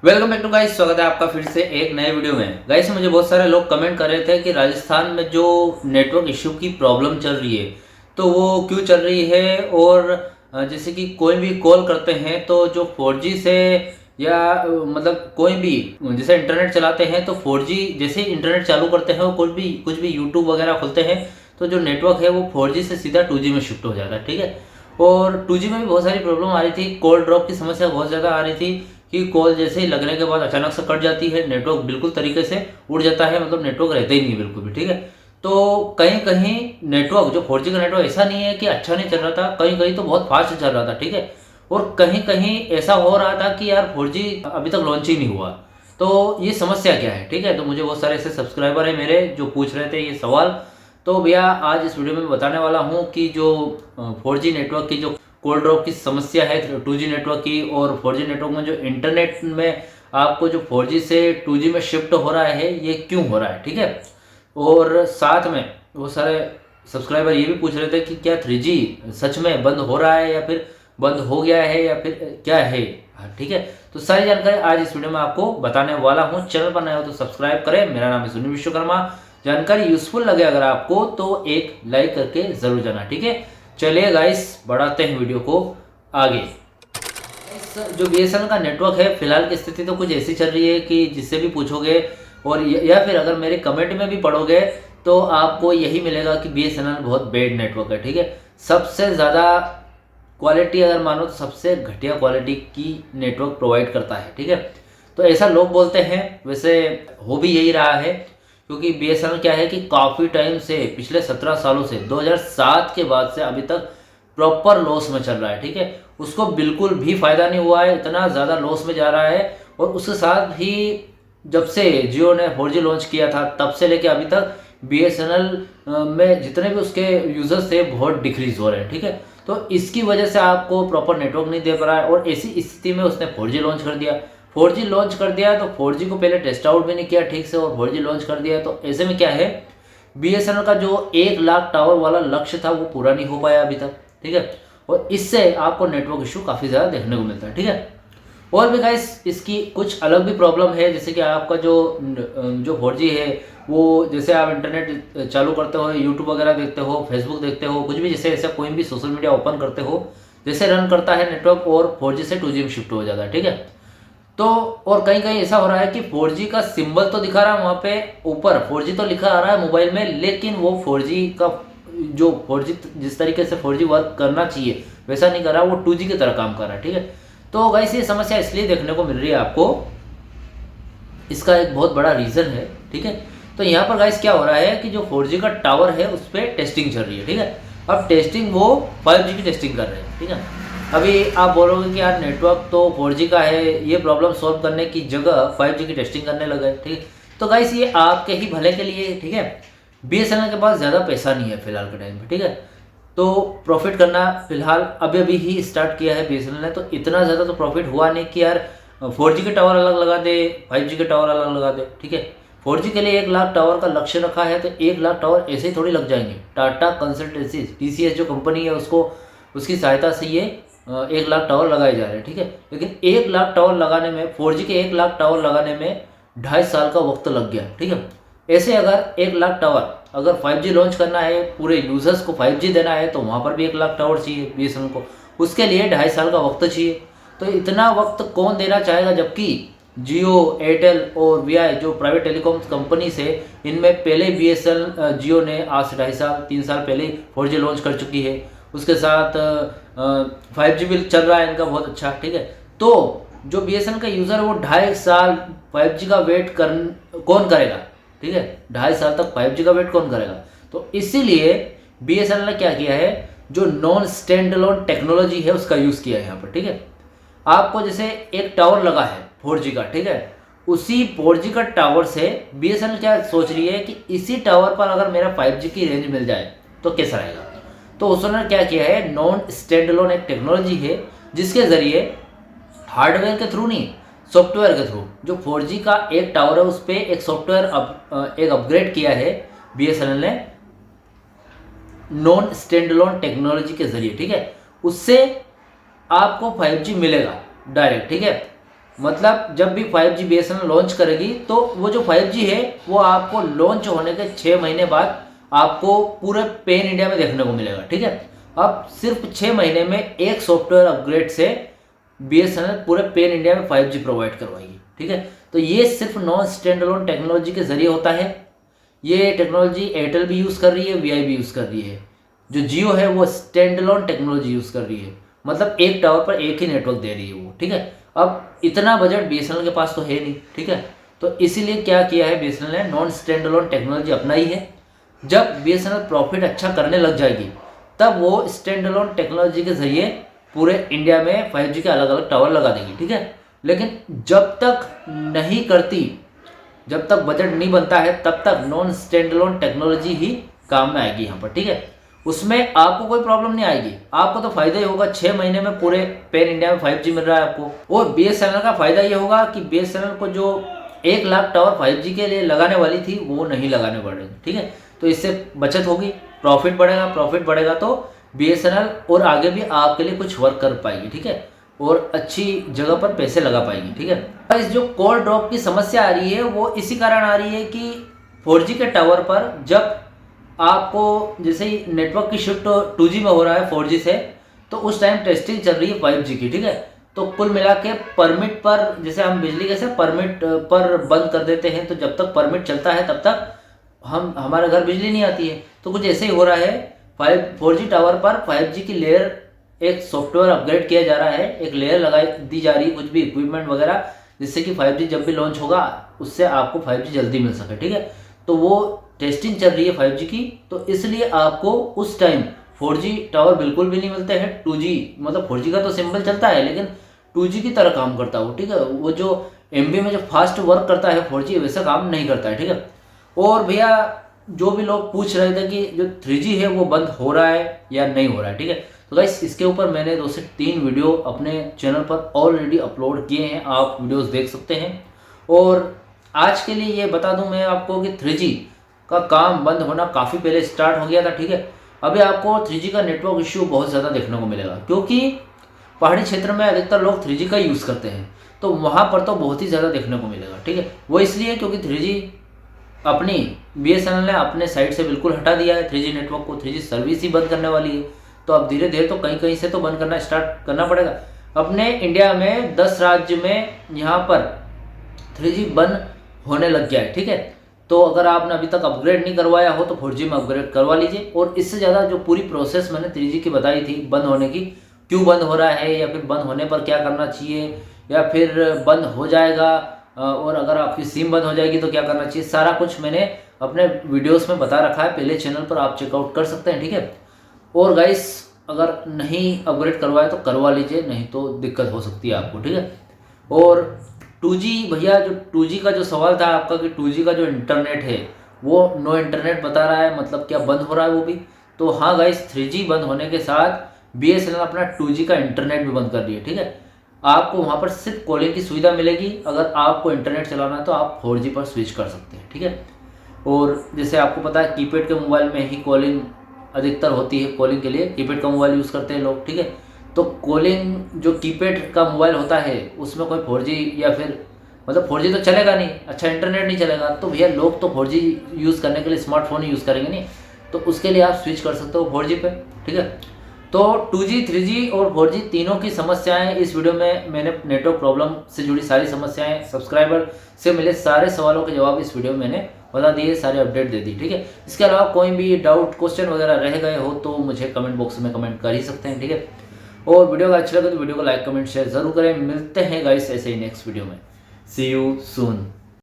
Welcome back to guys. स्वागत है आपका फिर से एक नए वीडियो में। गाइस मुझे बहुत सारे लोग कमेंट कर रहे थे कि राजस्थान में जो नेटवर्क इश्यू की प्रॉब्लम चल रही है तो वो क्यों चल रही है, और जैसे कि कोई भी कॉल करते हैं तो जो 4G से या मतलब कोई भी जैसे इंटरनेट चलाते हैं तो 4G जैसे ही इंटरनेट चालू करते हैं और कुछ भी यूट्यूब वगैरह खोलते हैं तो जो नेटवर्क है वो 4G से सीधा 2G में शिफ्ट हो जाता है। ठीक है, और 2G में भी बहुत सारी प्रॉब्लम आ रही थी, कॉल ड्रॉप की समस्या बहुत ज़्यादा आ रही थी कि कॉल जैसे ही लगने के बाद अचानक से कट जाती है, नेटवर्क बिल्कुल तरीके से उड़ जाता है, मतलब नेटवर्क रहता ही नहीं बिल्कुल भी। ठीक है, तो कहीं कहीं नेटवर्क जो 4G का नेटवर्क ऐसा नहीं है कि अच्छा नहीं चल रहा था, कहीं कहीं तो बहुत फास्ट चल रहा था। ठीक है, और कहीं कहीं ऐसा हो रहा था कि यार 4G अभी तक लॉन्च ही नहीं हुआ, तो ये समस्या क्या है। ठीक है, तो मुझे बहुत सारे ऐसे सब्सक्राइबर है मेरे जो पूछ रहे थे ये सवाल। तो भैया आज इस वीडियो में बताने वाला हूँ कि जो 4G नेटवर्क की जो कॉल ड्रॉप की समस्या है 2G नेटवर्क की, और 4G नेटवर्क में जो इंटरनेट में आपको जो 4G से 2G में शिफ्ट हो रहा है ये क्यों हो रहा है। ठीक है, और साथ में वो सारे सब्सक्राइबर ये भी पूछ रहे थे कि क्या 3G सच में बंद हो रहा है या फिर बंद हो गया है या फिर क्या है। हाँ, ठीक है, तो सारी जानकारी आज इस वीडियो में आपको बताने वाला हूँ। चैनल पर नए हो तो सब्सक्राइब करें। मेरा नाम है सुनील विश्वकर्मा। जानकारी यूजफुल लगे अगर आपको तो एक लाइक करके जरूर जाना। ठीक है, चलिए गाइस बढ़ाते हैं वीडियो को आगे। जो BSNL का नेटवर्क है फिलहाल की स्थिति तो कुछ ऐसी चल रही है कि जिससे भी पूछोगे और या फिर अगर मेरे कमेंट में भी पढ़ोगे तो आपको यही मिलेगा कि BSNL बहुत बेड नेटवर्क है। ठीक है, सबसे ज़्यादा क्वालिटी अगर मानो तो सबसे घटिया क्वालिटी की नेटवर्क प्रोवाइड करता है। ठीक है, तो ऐसा लोग बोलते हैं, वैसे हो भी यही रहा है, क्योंकि BSNL क्या है कि काफ़ी टाइम से पिछले 17 सालों से 2007 के बाद से अभी तक प्रॉपर लॉस में चल रहा है। ठीक है, उसको बिल्कुल भी फायदा नहीं हुआ है, इतना ज़्यादा लॉस में जा रहा है। और उसके साथ ही जब से जियो ने 4G लॉन्च किया था तब से लेके अभी तक BSNL में जितने भी उसके यूजर्स थे बहुत डिक्रीज हो रहे हैं। ठीक है, तो इसकी वजह से आपको प्रॉपर नेटवर्क नहीं दे पा रहा है, और ऐसी स्थिति में उसने 4G लॉन्च कर दिया। 4G लॉन्च कर दिया तो 4G को पहले टेस्ट आउट भी नहीं किया ठीक से, और 4G लॉन्च कर दिया। तो ऐसे में क्या है, BSNL का जो 1 लाख टावर वाला लक्ष्य था वो पूरा नहीं हो पाया अभी तक। ठीक है, और इससे आपको नेटवर्क इशू काफ़ी ज़्यादा देखने को मिलता है। ठीक है, और भी गाइस इसकी कुछ अलग भी प्रॉब्लम है, जैसे कि आपका जो 4G है वो जैसे आप इंटरनेट चालू करते हो, यूट्यूब वगैरह देखते हो, फेसबुक देखते हो, कुछ भी जैसे ऐसा कोई भी सोशल मीडिया ओपन करते हो, जैसे रन करता है नेटवर्क और 4G से 2G में शिफ्ट हो जाता है। ठीक है, तो और कहीं कहीं ऐसा हो रहा है कि 4G का सिंबल तो दिखा रहा है वहाँ पे ऊपर, 4G तो लिखा आ रहा है मोबाइल में, लेकिन वो 4G का जो 4G जिस तरीके से 4G वर्क करना चाहिए वैसा नहीं कर रहा, वो 2G की तरह काम कर रहा है। ठीक है, तो गाइस ये समस्या इसलिए देखने को मिल रही है आपको, इसका एक बहुत बड़ा रीज़न है। ठीक है, तो यहाँ पर गाइस क्या हो रहा है कि जो 4G का टावर है उस पर टेस्टिंग चल रही है। ठीक है, अब टेस्टिंग वो 5G की टेस्टिंग कर रहे हैं। ठीक है, अभी आप बोलोगे कि यार नेटवर्क तो 4G का है, ये प्रॉब्लम सॉल्व करने की जगह 5G की टेस्टिंग करने लगे। ठीक है, तो गाइस ये आपके ही भले के लिए। ठीक है, BSNL के पास ज़्यादा पैसा नहीं है फिलहाल के टाइम पे। ठीक है, तो प्रॉफिट करना फिलहाल अभी अभी ही स्टार्ट किया है BSNL ने, तो इतना ज़्यादा तो प्रॉफिट हुआ नहीं कि यार 4G के टावर अलग लगा दे, 5G के टावर अलग लगा दे। ठीक है, 4G के लिए 1 लाख टावर का लक्ष्य रखा है, तो 1 लाख टावर ऐसे ही थोड़ी लग जाएंगे। टाटा कंसल्टेंसी TCS जो कंपनी है उसको उसकी सहायता से ये 1 लाख टावर लगाए जा रहे हैं। ठीक है, लेकिन 1 लाख टावर लगाने में 4G के 1 लाख टावर लगाने में 2.5 साल का वक्त लग गया। ठीक है, ऐसे अगर 1 लाख टावर अगर 5G लॉन्च करना है, पूरे यूजर्स को 5G देना है, तो वहाँ पर भी 1 लाख टावर चाहिए BSNL को, उसके लिए 2.5 साल का वक्त चाहिए। तो इतना वक्त कौन देना चाहेगा, जबकि जियो, एयरटेल और VI जो प्राइवेट टेलीकॉम कंपनीज है इनमें पहले BSNL जियो ने आज से 2.5 साल 3 साल पहले 4G लॉन्च कर चुकी है, उसके साथ 5G भी चल रहा है इनका बहुत अच्छा। ठीक है, तो जो BSNL का यूज़र है वो 2.5 साल 5G का वेट कौन करेगा। ठीक है, 2.5 साल तक 5G का वेट कौन करेगा। तो इसीलिए BSNL ने क्या किया है, जो नॉन स्टैंड अलोन टेक्नोलॉजी है उसका यूज़ किया है यहाँ पर। ठीक है, आपको जैसे एक टावर लगा है 4G का, ठीक है, उसी 4G का टावर से BSNL क्या सोच रही है कि इसी टावर पर अगर मेरा 5G की रेंज मिल जाए तो कैसा रहेगा। तो उसने क्या किया है, नॉन स्टैंड अलोन एक टेक्नोलॉजी है जिसके ज़रिए हार्डवेयर के थ्रू नहीं, सॉफ्टवेयर के थ्रू जो 4G का एक टावर है उस पर एक सॉफ्टवेयर एक अपग्रेड किया है BSNL ने नॉन स्टैंडअलोन टेक्नोलॉजी के जरिए। ठीक है, उससे आपको 5G मिलेगा डायरेक्ट। ठीक है, मतलब जब भी 5G BSNL लॉन्च करेगी तो वो जो 5G है वो आपको लॉन्च होने के 6 महीने बाद आपको पूरे पैन इंडिया में देखने को मिलेगा। ठीक है, अब सिर्फ 6 महीने में एक सॉफ्टवेयर अपग्रेड से BSNL पूरे पैन इंडिया में 5G प्रोवाइड करवाएगी। ठीक है, तो ये सिर्फ नॉन स्टैंड अलोन टेक्नोलॉजी के जरिए होता है। ये टेक्नोलॉजी एयरटेल भी यूज़ कर रही है, VI भी यूज़ कर रही है। जो जियो है वो स्टैंड अलोन टेक्नोलॉजी यूज़ कर रही है, मतलब एक टावर पर एक ही नेटवर्क दे रही है वो। ठीक है, अब इतना बजट BSNL के पास तो है नहीं। ठीक है, तो इसीलिए क्या किया है BSNL ने, नॉन स्टैंड अलोन टेक्नोलॉजी अपनाई है। जब BSNL प्रॉफिट अच्छा करने लग जाएगी तब वो स्टैंड अलोन टेक्नोलॉजी के जरिए पूरे इंडिया में 5G के अलग अलग टावर लगा देगी। ठीक है, लेकिन जब तक नहीं करती, जब तक बजट नहीं बनता है तब तक नॉन स्टैंड अलोन टेक्नोलॉजी ही काम में आएगी यहाँ पर। ठीक है, उसमें आपको कोई प्रॉब्लम नहीं आएगी, आपको तो फायदा ही होगा। 6 महीने में पूरे पैन इंडिया में 5G मिल रहा है आपको। और BSNL का फायदा ये होगा कि BSNL को जो 1 लाख टावर 5G के लिए लगाने वाली थी वो नहीं लगाने पड़ेंगे। ठीक है, तो इससे बचत होगी, प्रॉफिट बढ़ेगा। प्रॉफिट बढ़ेगा तो BSNL और आगे भी आपके लिए कुछ वर्क कर पाएगी। ठीक है, और अच्छी जगह पर पैसे लगा पाएगी। ठीक है, इस जो कॉल ड्रॉप की समस्या आ रही है वो इसी कारण आ रही है कि 4G के टावर पर जब आपको जैसे ही नेटवर्क की शिफ्ट 2G में हो रहा है 4G से, तो उस टाइम टेस्टिंग चल रही है 5G की। ठीक है, तो कुल मिला के परमिट पर, जैसे हम बिजली कैसे परमिट पर बंद कर देते हैं, तो जब तक परमिट चलता है तब तक हमारे घर बिजली नहीं आती है। तो कुछ ऐसे ही हो रहा है 4G टावर पर 5G की लेयर, एक सॉफ्टवेयर अपग्रेड किया जा रहा है, एक लेयर लगाई दी जा रही है, कुछ भी इक्विपमेंट वगैरह, जिससे कि 5G जब भी लॉन्च होगा उससे आपको 5G जल्दी मिल सके। ठीक है, तो वो टेस्टिंग चल रही है 5G की, तो इसलिए आपको उस टाइम 4G टावर बिल्कुल भी नहीं मिलते हैं। 2G मतलब 4G का तो सिंबल चलता है लेकिन 2G की तरह काम करता है वो। ठीक है, वो जो MB में जो फास्ट वर्क करता है 4G वैसा काम नहीं करता है। ठीक है, और भैया जो भी लोग पूछ रहे थे कि जो 3G है वो बंद हो रहा है या नहीं हो रहा है। ठीक है, तो गाइस इसके ऊपर मैंने 2 से 3 वीडियो अपने चैनल पर ऑलरेडी अपलोड किए हैं, आप वीडियोस देख सकते हैं। और आज के लिए ये बता दूं मैं आपको कि 3G का काम बंद होना काफ़ी पहले स्टार्ट हो गया था। ठीक है, अभी आपको 3G का नेटवर्क इश्यू बहुत ज़्यादा देखने को मिलेगा, क्योंकि पहाड़ी क्षेत्र में अधिकतर लोग 3G का यूज़ करते हैं, तो वहाँ पर तो बहुत ही ज़्यादा देखने को मिलेगा। ठीक है, वो इसलिए क्योंकि 3G अपनी BSNL ने अपने साइड से बिल्कुल हटा दिया है 3G नेटवर्क को, 3G सर्विस ही बंद करने वाली है। तो अब धीरे धीरे तो कहीं कहीं से तो बंद करना स्टार्ट करना पड़ेगा। अपने इंडिया में 10 राज्य में यहाँ पर 3G बंद होने लग गया है। ठीक है, तो अगर आपने अभी तक अपग्रेड नहीं करवाया हो तो 4G में अपग्रेड करवा लीजिए। और इससे ज़्यादा जो पूरी प्रोसेस मैंने 3G की बताई थी बंद होने की, क्यों बंद हो रहा है, या फिर बंद होने पर क्या करना चाहिए, या फिर बंद हो जाएगा और अगर आपकी सिम बंद हो जाएगी तो क्या करना चाहिए, सारा कुछ मैंने अपने वीडियोस में बता रखा है, पहले चैनल पर आप चेकआउट कर सकते हैं। ठीक है, और गाइस अगर नहीं अपग्रेड करवाए तो करवा लीजिए, नहीं तो दिक्कत हो सकती है आपको। ठीक है, और 2G भैया, जो 2G का जो सवाल था आपका कि 2G का जो इंटरनेट है वो नो इंटरनेट बता रहा है, मतलब क्या बंद हो रहा है वो भी। तो हाँ गाइस, 3G बंद होने के साथ BSNL अपना 2G का इंटरनेट भी बंद कर रही है। ठीक है, आपको वहाँ पर सिर्फ कॉलिंग की सुविधा मिलेगी, अगर आपको इंटरनेट चलाना है तो आप 4G पर स्विच कर सकते हैं। ठीक है, और जैसे आपको पता है कीपैड के मोबाइल में ही कॉलिंग अधिकतर होती है, कॉलिंग के लिए कीपैड का मोबाइल यूज़ करते हैं लोग। ठीक है, तो कॉलिंग जो कीपैड का मोबाइल होता है उसमें कोई 4G या फिर मतलब 4G तो चलेगा नहीं, अच्छा इंटरनेट नहीं चलेगा, तो भैया लोग तो 4G यूज़ करने के लिए स्मार्टफोन ही यूज़ करेंगे नहीं, तो उसके लिए आप स्विच कर सकते हो 4G पे। ठीक है, तो 2G 3G और 4G तीनों की समस्याएं इस वीडियो में मैंने नेटवर्क प्रॉब्लम से जुड़ी सारी समस्याएं, सब्सक्राइबर से मिले सारे सवालों के जवाब इस वीडियो में मैंने बता दिए, सारे अपडेट दे दी। ठीक है, इसके अलावा कोई भी डाउट क्वेश्चन वगैरह रह गए हो तो मुझे कमेंट बॉक्स में कमेंट कर ही सकते हैं। ठीक है, और वीडियो का अच्छा लगे तो वीडियो को लाइक कमेंट शेयर जरूर करें। मिलते हैं गाइस ऐसे ही नेक्स्ट वीडियो में। सी यू सून।